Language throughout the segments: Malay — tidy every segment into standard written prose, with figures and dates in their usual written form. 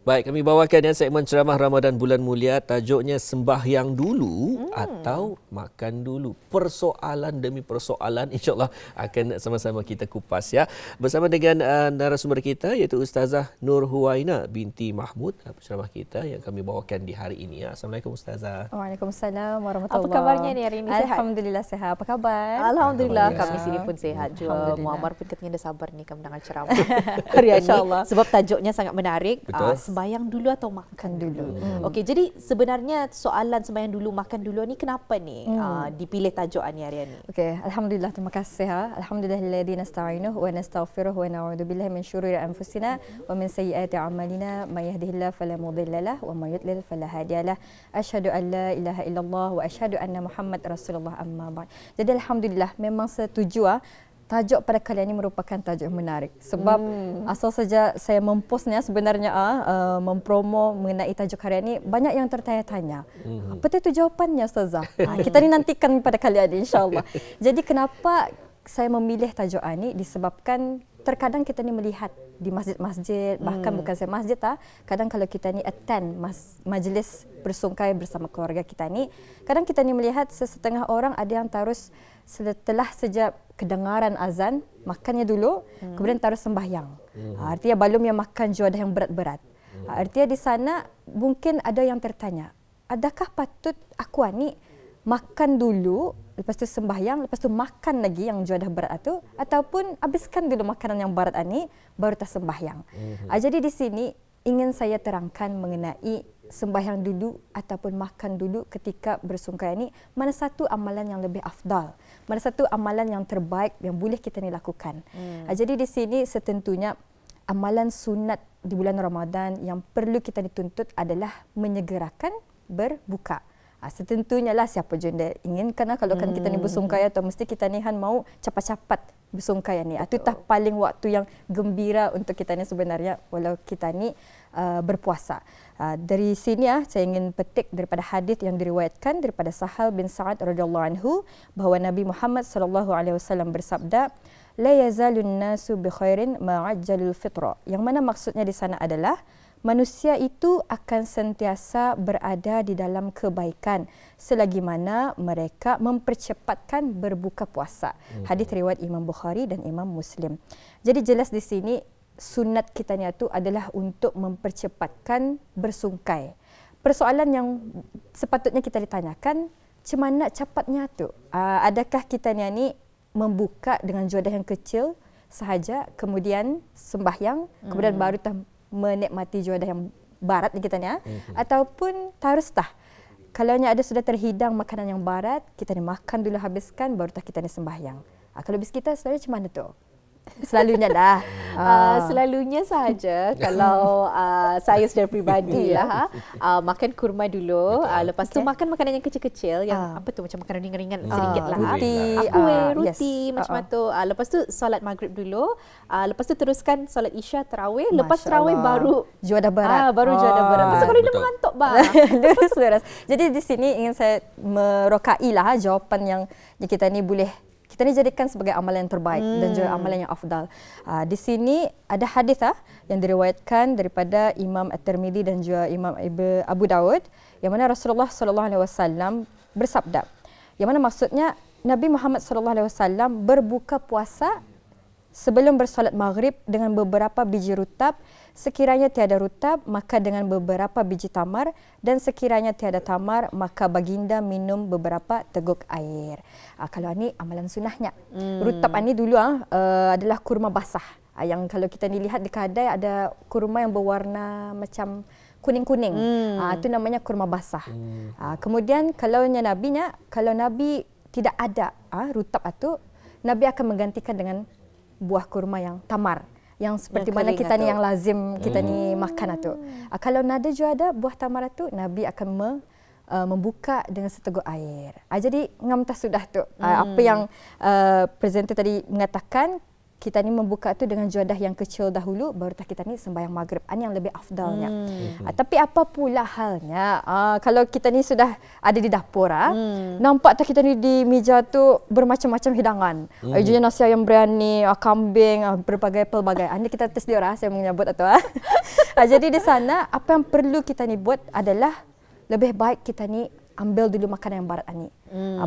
Baik, kami bawakan segmen ceramah Ramadan bulan mulia, tajuknya sembahyang dulu atau makan dulu. Persoalan demi persoalan insya-Allah akan sama-sama kita kupas ya. Bersama dengan narasumber kita iaitu Ustazah Nur Huwaina binti Mahmud, penceramah kita yang kami bawakan di hari ini. Assalamualaikum Ustazah. Waalaikumsalam warahmatullahi. Apa kabarnya ni hari ini? Alhamdulillah sihat. Apa khabar? Alhamdulillah, kami sini pun sihat juga. Muammar pun katanya dah sabar ni kami dengan ceramah hari ini sebab tajuknya sangat menarik. Sembayang dulu atau makan dulu. Okey, jadi sebenarnya soalan sembayang dulu makan dulu ni kenapa ni dipilih tajukan ni hari ini? Okey, alhamdulillah, terima kasih. Alhamdulillahilladzi nasta'inuhu wa nastaghfiruhu wa na'udzu billahi min syururi anfusina wa min sayyiati a'malina may yahdihillahu fala mudilla lahu wa may yudlil fala hadiyalah. Asyhadu an la ilaha illallah wa asyhadu anna Muhammad Rasulullah amma ba'd. Jadi alhamdulillah memang setuju tajuk pada kali ini merupakan tajuk yang menarik sebab asal saja saya mempostnya sebenarnya mempromo mengenai tajuk hari ini banyak yang tertanya-tanya. Apa itu jawapannya Ustazah? Kita ni nantikan pada kali ini insya-Allah. Jadi kenapa saya memilih tajuk ini disebabkan terkadang kita ni melihat di masjid-masjid, bahkan bukan saya masjid kadang kalau kita ni attend majlis bersungkai bersama keluarga kita ni, kadang kita ni melihat sesetengah orang ada yang terus setelah sejak kedengaran azan makannya dulu, kemudian terus sembahyang. Artinya belum yang makan juadah yang berat-berat. Artinya di sana mungkin ada yang tertanya, adakah patut aku ni makan dulu, lepas tu sembahyang, lepas tu makan lagi yang juadah berat itu, ataupun habiskan dulu makanan yang berat ini, baru tak sembahyang. Jadi di sini ingin saya terangkan mengenai sembahyang dulu ataupun makan dulu ketika bersungkai ini, mana satu amalan yang lebih afdal, mana satu amalan yang terbaik yang boleh kita ni lakukan. Jadi di sini setentunya amalan sunat di bulan Ramadan yang perlu kita dituntut adalah menyegerakan berbuka. Setentunya lah siapa junda ingin, kerana kalau kan kita ni bersungkai atau mesti kita ni mau cepat-cepat bersungkai ni. Itu tak paling waktu yang gembira untuk kita ni sebenarnya walau kita ni berpuasa. Dari sini saya ingin petik daripada hadis yang diriwayatkan daripada Sahal bin Sa'ad radhiyallahu anhu bahawa Nabi Muhammad sallallahu alaihi wasallam bersabda, la yazalun nasu bi khairin ma ajjalul fitra. Yang mana maksudnya di sana adalah manusia itu akan sentiasa berada di dalam kebaikan selagi mana mereka mempercepatkan berbuka puasa. Hadis riwayat Imam Bukhari dan Imam Muslim. Jadi jelas di sini sunat kita ni itu adalah untuk mempercepatkan bersungkai. Persoalan yang sepatutnya kita ditanyakan, macam mana cepatnya tu? Adakah kita ni membuka dengan juadah yang kecil sahaja, kemudian sembahyang, kemudian baru menikmati juadah yang barat ni kita ni, ataupun terus kalau ada sudah terhidang makanan yang barat, kita ni makan dulu habiskan, baru kita ni sembahyang. Kalau bis kita selalu macam mana tu? Selalunya dah. Selalunya sahaja kalau saya secara peribadi makan kurma dulu, lepas tu makan makanan yang kecil-kecil yang apa tu macam makanan ringan-ringan sedikit lah. Roti macam tu. Lepas tu solat maghrib dulu, lepas tu teruskan solat isya tarawih, lepas tarawih baru juadah berat. Baru juadah berat. Pasal kalau dia mengantuk lurus. Jadi di sini ingin saya merokai lah jawapan yang kita ni boleh kita ni jadikan sebagai amalan yang terbaik dan juga amalan yang afdal. Di sini ada hadis yang diriwayatkan daripada Imam At-Tirmizi dan juga Imam Abu Dawud yang mana Rasulullah sallallahu alaihi wasallam bersabda. Yang mana maksudnya Nabi Muhammad sallallahu alaihi wasallam berbuka puasa sebelum bersolat maghrib dengan beberapa biji rutab. Sekiranya tiada rutab, maka dengan beberapa biji tamar, dan sekiranya tiada tamar, maka baginda minum beberapa teguk air. Kalau ini amalan sunnahnya. Rutab ini dulu adalah kurma basah. Yang kalau kita lihat di kedai ada kurma yang berwarna macam kuning-kuning. Itu namanya kurma basah. Kemudian kalau Nabi tidak ada rutab itu, Nabi akan menggantikan dengan buah kurma yang tamar, yang seperti yang mana kita ni yang lazim kita ni makan itu. Kalau nada juga ada buah tamar itu, Nabi akan membuka dengan seteguk air. Jadi ngamtah sudah tu. Apa yang presenter tadi mengatakan, kita ni membuka tu dengan juadah yang kecil dahulu, baru kita ni sembahyang maghrib. Ini yang lebih afdalnya. Tapi apa pula halnya kalau kita ni sudah ada di dapur, nampak tak kita ni di meja tu bermacam-macam hidangan. Jual nasi ayam biryani, kambing, pelbagai. Ini kita tes dia saya menyebut atau Jadi di sana apa yang perlu kita ni buat adalah lebih baik kita ni ambil dulu makanan yang barat ni.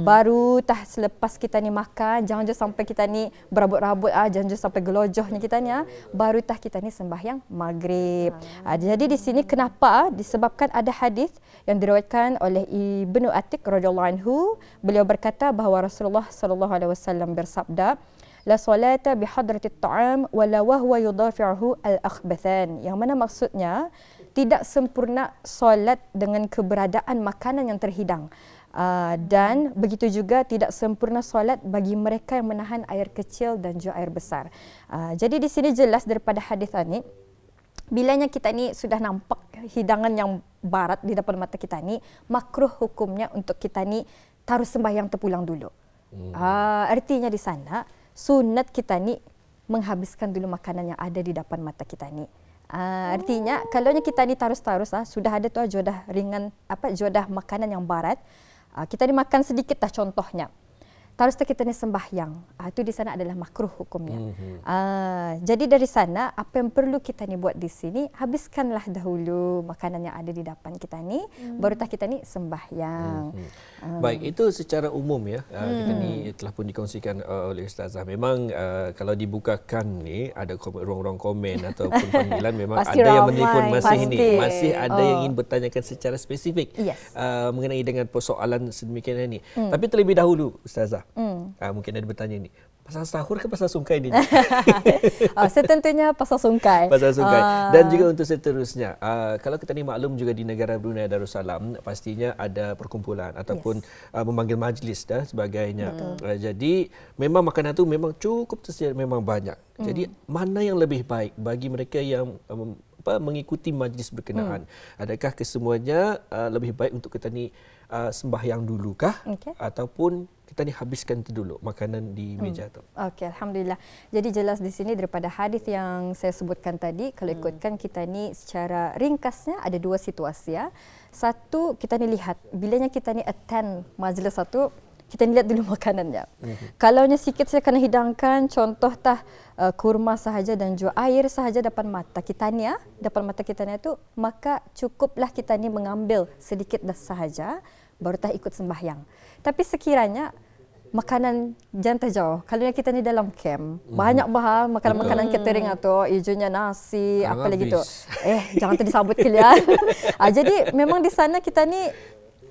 Baru selepas kita ni makan, jangan je sampai kita ni berabut-rabut, jangan je sampai gelojohnya kita ni, baru kita ni sembahyang maghrib. Jadi di sini kenapa? Disebabkan ada hadis yang diriwayatkan oleh Ibnu Atiq radhiyallahu anhu, beliau berkata bahawa Rasulullah sallallahu alaihi wasallam bersabda, la salata bihadratit ta'am wala wahwa yudafi'uhu al-akhbathan. Yang mana maksudnya tidak sempurna solat dengan keberadaan makanan yang terhidang. Dan begitu juga tidak sempurna solat bagi mereka yang menahan air kecil dan juga air besar. Jadi di sini jelas daripada hadis ini, bilanya kita ni sudah nampak hidangan yang barat di depan mata kita ni, makruh hukumnya untuk kita ni taruh sembahyang terpulang dulu. Artinya di sana sunat kita ni menghabiskan dulu makanan yang ada di depan mata kita ni. Artinya kalau kita ni terus-terus sudah ada tu jodoh ringan jodoh makanan yang barat, kita ni makan sedikit contohnya. Terus kita ni sembahyang. Itu di sana adalah makruh hukumnya. Jadi dari sana apa yang perlu kita ni buat di sini, habiskanlah dahulu makanan yang ada di depan kita ni, baru kita ni sembahyang. Baik, itu secara umum ya. Kita ni telah pun dikongsikan oleh Ustazah. Memang kalau dibukakan ni ada ruang-ruang komen ataupun panggilan, memang pasti ada yang ramai, menelpon masih ada yang ingin bertanyakan secara spesifik mengenai dengan persoalan sedemikian ini. Tapi terlebih dahulu Ustazah, mungkin ada bertanya ni, pasal sahur ke pasal sungkai ni? Setentunya pasal sungkai. Pasal sungkai. Dan juga untuk seterusnya, kalau kita ni maklum juga di negara Brunei Darussalam, pastinya ada perkumpulan ataupun memanggil majlis dan sebagainya. Jadi memang makanan tu memang cukup tersedia, memang banyak. Jadi mana yang lebih baik bagi mereka yang mengikuti majlis berkenaan? Adakah kesemuanya lebih baik untuk kita ni sembahyang dulukah, ataupun kita ni habiskan tu dulu makanan di meja tu? Okey, alhamdulillah. Jadi jelas di sini daripada hadis yang saya sebutkan tadi, kalau ikutkan kita ni secara ringkasnya ada dua situasi ya. Satu, kita ni lihat bilanya kita ni attend majlis satu, kita lihat dulu makanannya. Kalaunya sikit saya kena hidangkan, contoh kurma sahaja dan juga air sahaja depan mata kita ni depan mata kita ni tu, maka cukuplah kita ni mengambil sedikit sahaja, baru ikut sembahyang. Tapi sekiranya makanan jangan terjauh. Kalau kita ni dalam camp, banyak makanan-makanan catering atau ijunya nasi, apa lagi tu. Jangan disambut kalian. Jadi memang di sana kita ni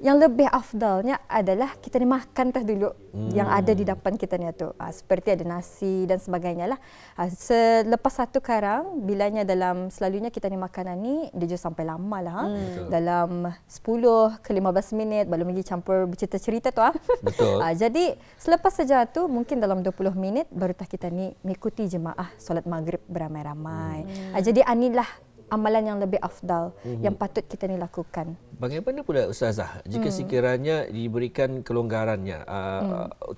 yang lebih afdalnya adalah kita ni makan dulu yang ada di depan kita ni tu. Seperti ada nasi dan sebagainya lah. Selepas satu karang, bilanya selalunya kita ni makanan ni dia juga sampai lama lah. Dalam 10 ke 15 minit belum lagi campur bercerita-cerita tu. Betul. Jadi selepas saja tu mungkin dalam 20 minit baru kita ni mengikuti jemaah solat maghrib beramai-ramai. Jadi inilah amalan yang lebih afdal yang patut kita ni lakukan. Bagaimana pula Ustazah jika sekiranya diberikan kelonggarannya,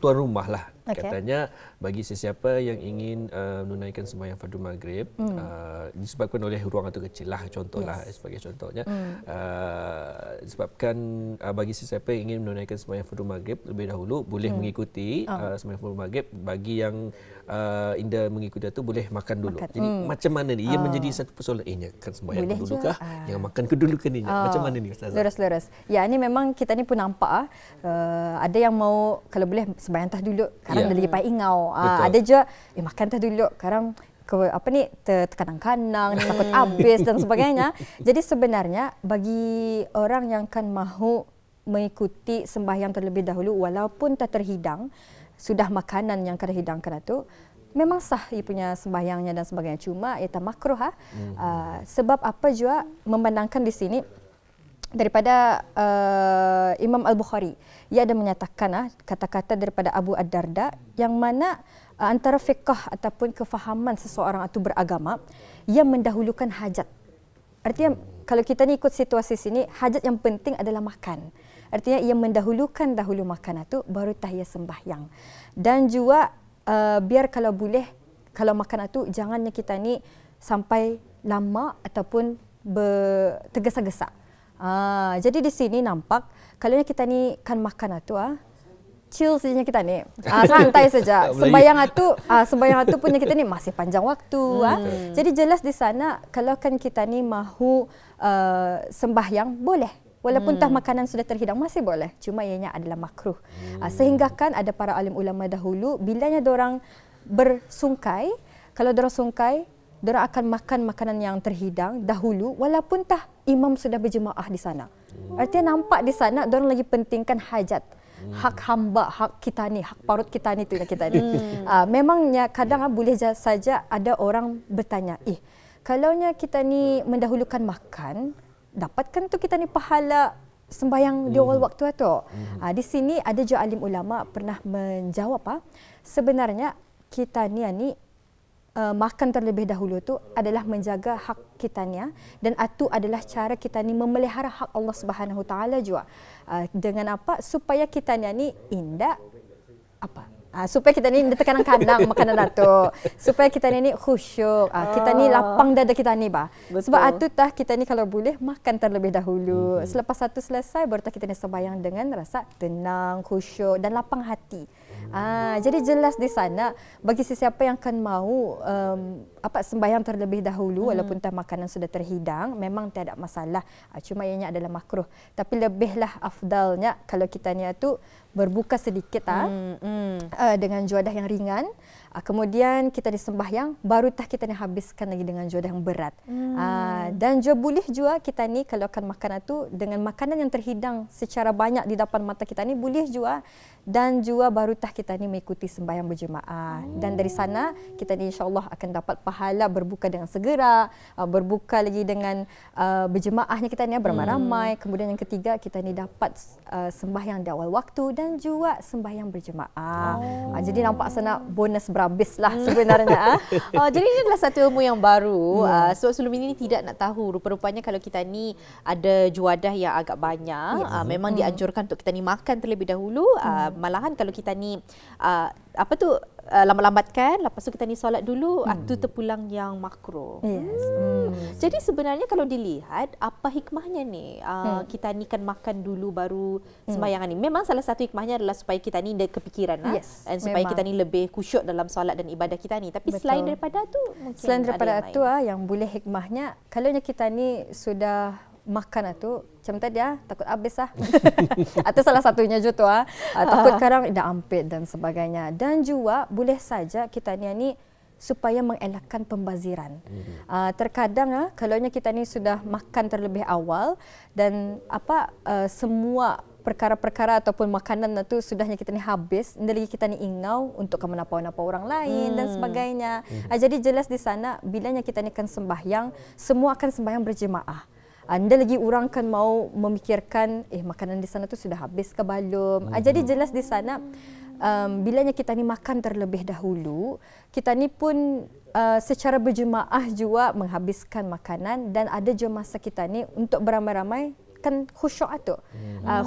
tuan rumah lah katanya, bagi sesiapa yang ingin menunaikan sembahyang fardu maghrib, disebabkan oleh ruang itu kecil lah, contohlah sebagai contohnya, disebabkan bagi sesiapa yang ingin menunaikan sembahyang fardu maghrib lebih dahulu boleh mengikuti sembahyang fardu maghrib, bagi yang Indah mengikuti itu boleh makan dulu. Jadi macam mana ni? Ia menjadi satu persoalan. Kan sembahyang dulu kah? Yang makan ke dulu ke ni? Macam mana ni Ustazah? Lurus-lurus. Ya, ni memang kita ni pun nampak ada yang mau kalau boleh sembahyang dulu, sekarang dah lagi pai ingau. Ada juga makan dulu, sekarang terkanang-kanang, takut habis dan sebagainya. Jadi sebenarnya bagi orang yang kan mahu mengikuti sembahyang terlebih dahulu walaupun tak terhidang, sudah makanan yang kena hidangkan itu, memang sah ia punya sembahyangnya dan sebagainya. Cuma ia tak makruh sebab apa juga memandangkan di sini daripada Imam Al-Bukhari, ia ada menyatakan kata-kata daripada Abu Ad-Darda yang mana antara fiqh ataupun kefahaman seseorang itu beragama, ia mendahulukan hajat. Artinya kalau kita ni ikut situasi sini, hajat yang penting adalah makan. Artinya ia mendahulukan dahulu makan itu, baru ia sembahyang. Dan juga biar kalau boleh, kalau makan itu jangannya kita ni sampai lama ataupun tergesa-gesa. Jadi di sini nampak kalau kita ni kan makan itu chill saja kita ni. Santai saja. Sembahyang itu punya kita ni masih panjang waktu. Jadi jelas di sana kalau kan kita ni mahu sembahyang boleh. Walaupun tah makanan sudah terhidang masih boleh. Cuma ianya adalah makruh. Sehingga kan ada para alim ulama dahulu bilanya dorang bersungkai, kalau dorang sungkai, dorang akan makan makanan yang terhidang dahulu walaupun tah imam sudah berjemaah di sana. Artinya nampak di sana dorang lagi pentingkan hajat. Hak hamba, hak kita ni, hak parut kita ni tu kita ni. Memangnya kadang boleh saja ada orang bertanya, kalaunya kita ni mendahulukan makan, dapatkan tu kita ni pahala sembahyang di awal waktu tu. Di sini ada juga alim ulama pernah menjawab sebenarnya kita ni makan terlebih dahulu tu adalah menjaga hak kita ni dan itu adalah cara kita ni memelihara hak Allah Subhanahu Taala juga. Dengan apa? Supaya kita ni indah supaya kita ni terkadang-kadang makanan datu, supaya kita ni khusyuk, kita ni lapang dada kita ni Sebab itu kita ni kalau boleh makan terlebih dahulu. Selepas satu selesai baru kita ni sembahyang dengan rasa tenang, khusyuk dan lapang hati. Jadi jelas di sana bagi sesiapa yang akan mahu sembahyang terlebih dahulu walaupun makanan sudah terhidang memang tidak masalah. Cuma ianya adalah makruh. Tapi lebihlah afdalnya kalau kita ni tu berbuka sedikit dengan juadah yang ringan. Kemudian kita disembahyang baru kita ni habiskan lagi dengan juadah yang berat. Dan juga boleh juga kita ni kalau akan makan tu dengan makanan yang terhidang secara banyak di depan mata kita ni boleh juga, dan juga baru kita ni mengikuti sembahyang berjemaah. Dan dari sana kita ni insya-Allah akan dapat pahala berbuka dengan segera, berbuka lagi dengan berjemaahnya kita ni beramai-ramai. Kemudian yang ketiga kita ni dapat sembahyang di awal waktu dan juga sembahyang berjemaah. Jadi nampak sana bonus berhabis lah sebenarnya. Jadi ini adalah satu ilmu yang baru. So sebelum ini tidak nak tahu. Rupa-rupanya kalau kita ni ada juadah yang agak banyak, memang dianjurkan untuk kita ni makan terlebih dahulu. Malahan kalau kita ni lambat-lambatkan, lepas tu kita ni solat dulu, itu terpulang yang makruh. Jadi sebenarnya kalau dilihat apa hikmahnya ni, kita ni kan makan dulu baru sembahyang ni. Memang salah satu hikmahnya adalah supaya kita ni ada kepikiran dan supaya kita ni lebih khusyuk dalam solat dan ibadah kita ni. Tapi selain daripada tu mungkin selain daripada ada tu yang boleh hikmahnya, kalau kita ni sudah makan tu macam tadi takut habis atau salah satunya juga takut kadang dah ampit dan sebagainya. Dan juga boleh saja kita ni supaya mengelakkan pembaziran. Terkadang kalau kita ni sudah makan terlebih awal dan semua perkara-perkara ataupun makanan itu sudahnya kita ni habis, dan lagi kita ni ingau untuk menapa-napa orang lain dan sebagainya. Jadi jelas di sana bilanya kita ni akan sembahyang, semua akan sembahyang berjemaah. Anda lagi orang kan mau memikirkan makanan di sana tu sudah habis ke belum. Jadi jelas di sana bilanya kita ni makan terlebih dahulu, kita ni pun secara berjemaah juga menghabiskan makanan, dan ada juga masa kita ni untuk beramai-ramai kan khusyuk tu.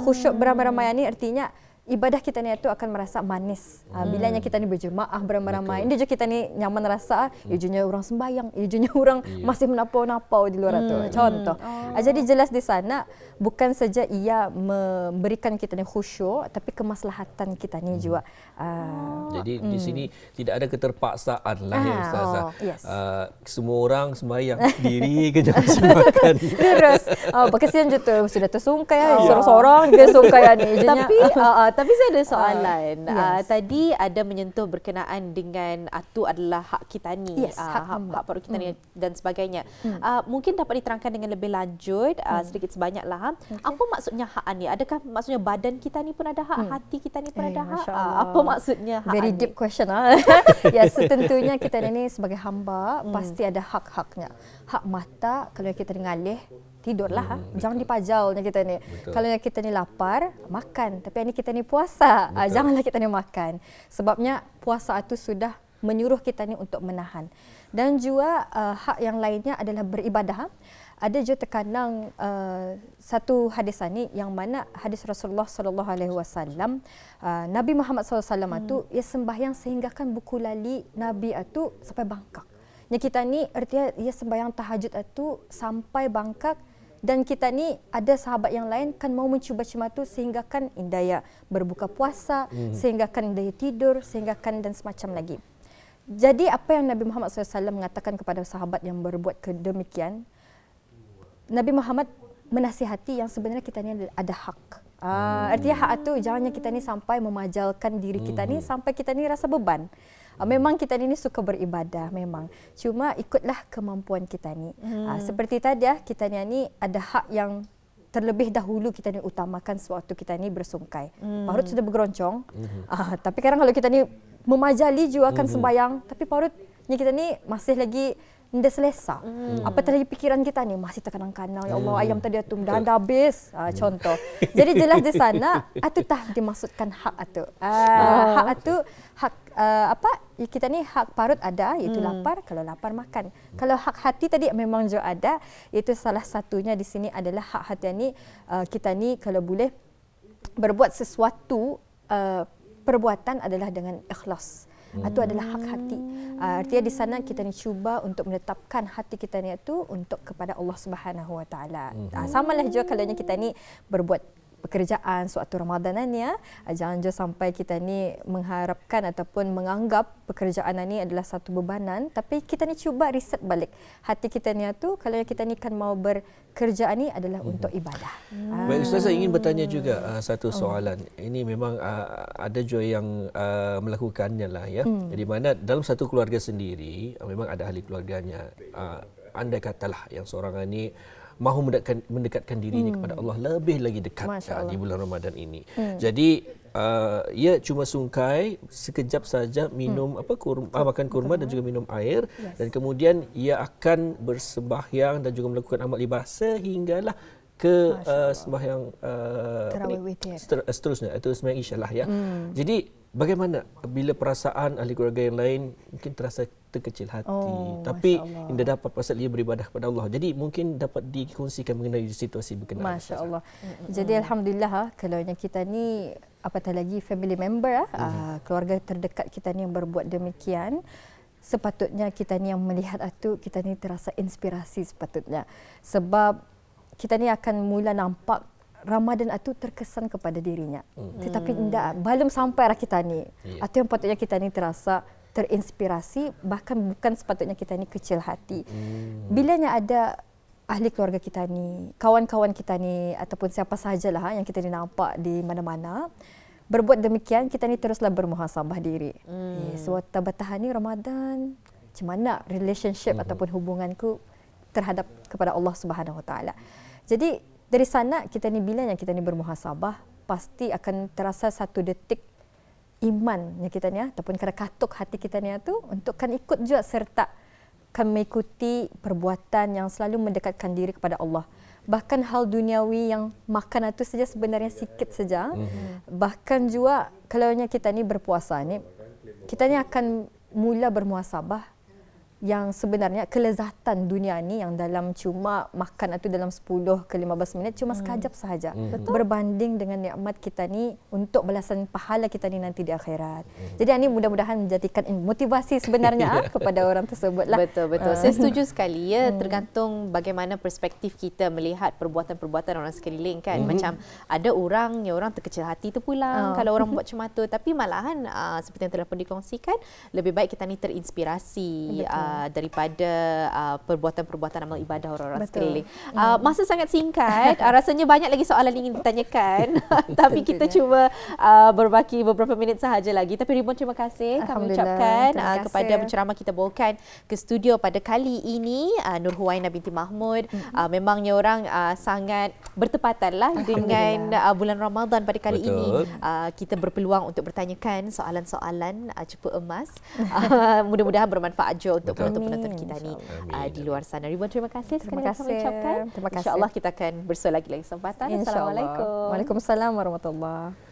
Khusyuk beramai-ramai ni artinya ibadah kita ni tu akan merasa manis. Bilanya kita ni berjemaah beramai-ramai, ini je kita ni nyaman rasa, ijunya orang sembahyang, ijunya orang masih menapau-napau di luar tu. Contoh. Jadi jelas di sana bukan saja ia memberikan kita ni khusyuk, tapi kemaslahatan kita ni juga. Jadi di sini tidak ada keterpaksaan lah ya Ustazah. Semua orang sembahyang sendiri ke jangan makan. Terus kesian je tu sudah tersungkai seorang-seorang dia sungkai ni. Tapi saya ada soalan. Tadi ada menyentuh berkenaan dengan itu adalah hak kita ni, hak parut kita ni dan sebagainya. Mungkin dapat diterangkan dengan lebih lanjut sedikit sebanyaklah. Apa maksudnya hak ni? Adakah maksudnya badan kita ni pun ada hak, hati kita ni pun ada hak? Apa maksudnya hak? Very deep question. Tentunya kita ni sebagai hamba pasti ada hak-haknya. Hak mata kalau kita ngalih tidurlah, jangan dipajaunya kita ni. Kalau kita ni lapar, makan. Tapi ini kita ni puasa, janganlah kita ni makan. Sebabnya puasa itu sudah menyuruh kita ni untuk menahan. Dan juga hak yang lainnya adalah beribadah. Ada juga terkadang satu hadis ni yang mana hadis Rasulullah sallallahu alaihi wasallam, Nabi Muhammad sallallahu alaihi wasallam itu ia sembahyang sehingga kan buku lali Nabi itu sampai bangkak. Yang kita ni artinya ia sembahyang tahajud itu sampai bangkak Dan kita ni ada sahabat yang lain kan mau mencuba-cuba tu sehingga kan daya berbuka puasa, sehingga kan daya tidur, sehingga kan dan semacam lagi. Jadi apa yang Nabi Muhammad SAW mengatakan kepada sahabat yang berbuat kedemikian, Nabi Muhammad menasihati yang sebenarnya kita ni ada hak. Artinya hak tu jangannya kita ni sampai memajalkan diri kita ni sampai kita ni rasa beban. Memang kita ni suka beribadah memang. Cuma ikutlah kemampuan kita ni. Seperti tadi kita ni ada hak yang terlebih dahulu kita ni utamakan sewaktu kita ni bersungkai. Parut sudah bergeroncong. Tapi kadang kalau kita ni memajali juga akan sembahyang, tapi parutnya kita ni masih lagi tidak selesa. Apatah lagi pikiran kita ni masih terkanang-kanang. Ya Allah, ayam tadi tu dah habis. Contoh. Jadi jelas di sana itu tah dimaksudkan hak itu. Hak itu hak kita ni hak parut ada, iaitu lapar. Kalau lapar makan. Kalau hak hati tadi memang juga ada, iaitu salah satunya di sini adalah hak hati ni kita ni kalau boleh berbuat sesuatu perbuatan adalah dengan ikhlas. Itu adalah hak hati. Artinya di sana kita ni cuba untuk menetapkan hati kita ni itu untuk kepada Allah Subhanahu Wa Taala. Samalah juga kalau kita ni berbuat pekerjaan suatu Ramadanan ya. Jangan juga sampai kita ni mengharapkan ataupun menganggap pekerjaan ni adalah satu bebanan, tapi kita ni cuba riset balik hati kita ni tu kalau kita ni kan mau bekerja ni adalah untuk ibadah. Baik Ustazah, ingin bertanya juga satu soalan. Ini memang ada juga yang melakukannya lah ya. Di mana dalam satu keluarga sendiri memang ada ahli keluarganya. Andai katalah yang seorang ni mahu mendekatkan dirinya kepada Allah lebih lagi dekat di bulan Ramadan ini. Jadi ia cuma sungkai sekejap saja minum makan kurma dan juga minum air, dan kemudian ia akan bersembahyang dan juga melakukan amal ibadah sehinggalah ke sembahyang seterusnya itu sembahyang Isya lah ya. Jadi bagaimana bila perasaan ahli keluarga yang lain mungkin terasa terkecil hati, tapi tidak dapat pasal ia beribadah kepada Allah. Jadi mungkin dapat dikongsikan mengenai situasi berkenaan. Masya Allah. Jadi alhamdulillah kalau kita ni apatah lagi family member keluarga terdekat kita ni yang berbuat demikian, sepatutnya kita ni yang melihat itu kita ni terasa inspirasi sepatutnya. Sebab kita ni akan mula nampak Ramadan itu terkesan kepada dirinya. Tetapi tidak, belum sampai arah kita ni. Itu yang patutnya kita ni terasa terinspirasi, bahkan bukan sepatutnya kita ni kecil hati. Bilanya ada ahli keluarga kita ni, kawan-kawan kita ni ataupun siapa sahajalah yang kita ni nampak di mana-mana berbuat demikian, kita ni teruslah bermuhasabah diri. Sebab tabatah ni Ramadan, macam mana relationship ataupun hubunganku terhadap kepada Allah Subhanahu Wa Taala. Jadi dari sana kita ni bila yang kita ni bermuhasabah, pasti akan terasa satu detik imannya kita ni ataupun kena katuk hati kita ni tu untuk kan ikut juga serta kan mengikuti perbuatan yang selalu mendekatkan diri kepada Allah. Bahkan hal duniawi yang makan itu saja sebenarnya sikit saja. Bahkan juga kalau kita ni berpuasa ni, kita ni akan mula bermuhasabah yang sebenarnya kelezatan dunia ni yang dalam cuma makan itu dalam 10 ke 15 minit cuma sekejap sahaja berbanding dengan nikmat kita ni untuk balasan pahala kita ni nanti di akhirat. Jadi ini mudah-mudahan menjadikan motivasi sebenarnya kepada orang tersebut lah. Betul. Saya setuju sekali ya, tergantung bagaimana perspektif kita melihat perbuatan-perbuatan orang sekeliling kan. Macam ada orang terkecil hati tu pulang kalau orang buat macam tu, tapi malahan seperti yang telah pun dikongsikan, lebih baik kita ni terinspirasi daripada perbuatan-perbuatan amal ibadah orang-orang sekeliling. Masa sangat singkat, rasanya banyak lagi soalan yang ingin ditanyakan, tapi kita cuba berbaki beberapa minit sahaja lagi. Tapi Ribuan terima kasih kami ucapkan kepada penceramah kita bawakan ke studio pada kali ini, Nur Huwaina binti Mahmud. Memangnya orang sangat bertepatanlah dengan bulan Ramadan pada kali ini. Kita berpeluang untuk bertanyakan soalan-soalan cepa emas. Mudah-mudahan bermanfaat juga untuk penonton-penonton kita ni di luar sana. Ribuan terima kasih sekali kami ucapkan. InsyaAllah kita akan bersua lagi kesempatan. Assalamualaikum. Waalaikumsalam warahmatullahi.